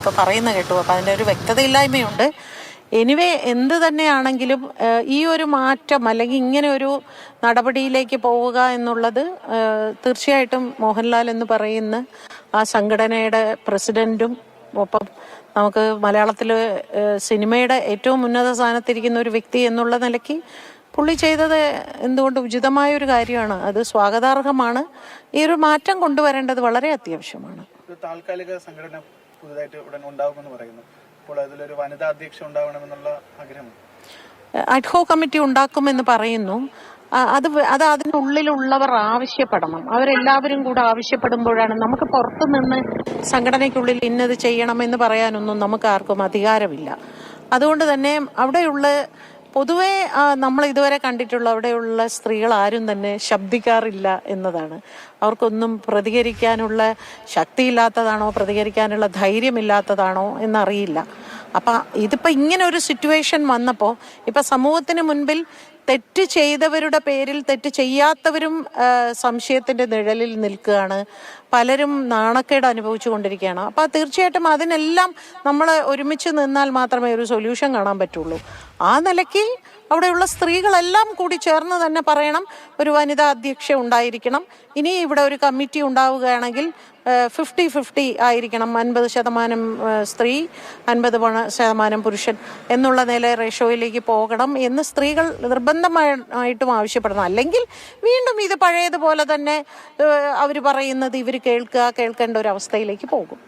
ഇപ്പോൾ പറയുന്ന കേട്ടു. അപ്പോൾ അതിൻ്റെ ഒരു വ്യക്തതയില്ലായ്മയുണ്ട്. എനിവേ എന്ത് തന്നെയാണെങ്കിലും ഈ ഒരു മാറ്റം അല്ലെങ്കിൽ ഇങ്ങനെ ഒരു നടപടിയിലേക്ക് പോവുക എന്നുള്ളത് തീർച്ചയായിട്ടും മോഹൻലാൽ എന്ന് പറയുന്ന ആ സംഘടനയുടെ പ്രസിഡന്റും ഒപ്പം നമുക്ക് മലയാളത്തിൽ സിനിമയുടെ ഏറ്റവും ഉന്നത സ്ഥാനത്തിരിക്കുന്ന ഒരു വ്യക്തി എന്നുള്ള നിലയ്ക്ക് പുള്ളി ചെയ്തത് എന്തുകൊണ്ട് ഉചിതമായ ഒരു കാര്യമാണ്. അത് സ്വാഗതാർഹമാണ്. ഈ ഒരു മാറ്റം കൊണ്ടുവരേണ്ടത് വളരെ അത്യാവശ്യമാണ്. താൽക്കാലിക സംഘടന പുതുതായിട്ട് ഉടൻ ഉണ്ടാകുമെന്ന് പറയുന്നു. അപ്പോൾ അതിലൊരു വനിതാ അധ്യക്ഷ ഉണ്ടാവണമെന്നുള്ള ആഗ്രഹം അഡ്ഹോ കമ്മിറ്റി ഉണ്ടാക്കുമെന്ന് പറയുന്നു. അത് അതിനുള്ളിലുള്ളവർ ആവശ്യപ്പെടണം. അവരെല്ലാവരും കൂടെ ആവശ്യപ്പെടുമ്പോഴാണ്. നമുക്ക് പുറത്തു നിന്ന് സംഘടനയ്ക്കുള്ളിൽ ഇന്നത് ചെയ്യണമെന്ന് പറയാനൊന്നും നമുക്ക് ആർക്കും അധികാരമില്ല. അതുകൊണ്ട് തന്നെ അവിടെയുള്ള പൊതുവെ നമ്മൾ ഇതുവരെ കണ്ടിട്ടുള്ള അവിടെയുള്ള സ്ത്രീകൾ ആരും തന്നെ ശബ്ദിക്കാറില്ല എന്നതാണ്. അവർക്കൊന്നും പ്രതികരിക്കാനുള്ള ശക്തിയില്ലാത്തതാണോ പ്രതികരിക്കാനുള്ള ധൈര്യമില്ലാത്തതാണോ എന്നറിയില്ല. അപ്പം ഇതിപ്പോൾ ഇങ്ങനെ ഒരു സിറ്റുവേഷൻ വന്നപ്പോൾ ഇപ്പം സമൂഹത്തിന് മുൻപിൽ തെറ്റ് ചെയ്തവരുടെ പേരിൽ തെറ്റ് ചെയ്യാത്തവരും സംശയത്തിൻ്റെ നിഴലിൽ നിൽക്കുകയാണ്. പലരും നാണക്കേട് അനുഭവിച്ചു കൊണ്ടിരിക്കുകയാണ്. അപ്പോൾ തീർച്ചയായിട്ടും അതിനെല്ലാം നമ്മൾ ഒരുമിച്ച് നിന്നാൽ മാത്രമേ ഒരു സൊല്യൂഷൻ കാണാൻ പറ്റുള്ളൂ. ആ നിലയ്ക്ക് അവിടെയുള്ള സ്ത്രീകളെല്ലാം കൂടി ചേർന്ന് തന്നെ പറയണം ഒരു വനിതാ അധ്യക്ഷ ഉണ്ടായിരിക്കണം. ഇനി ഇവിടെ ഒരു കമ്മിറ്റി ഉണ്ടാവുകയാണെങ്കിൽ 50-50 ആയിരിക്കണം. 50% സ്ത്രീ 50% പുരുഷൻ എന്നുള്ള നില റേഷ്യോയിലേക്ക് പോകണം എന്ന് സ്ത്രീകൾ നിർബന്ധമായിട്ടും ആവശ്യപ്പെടണം. അല്ലെങ്കിൽ വീണ്ടും ഇത് പഴയതുപോലെ തന്നെ അവർ പറയുന്നത് ഇവർ കേൾക്കേണ്ട ഒരു അവസ്ഥയിലേക്ക് പോകും.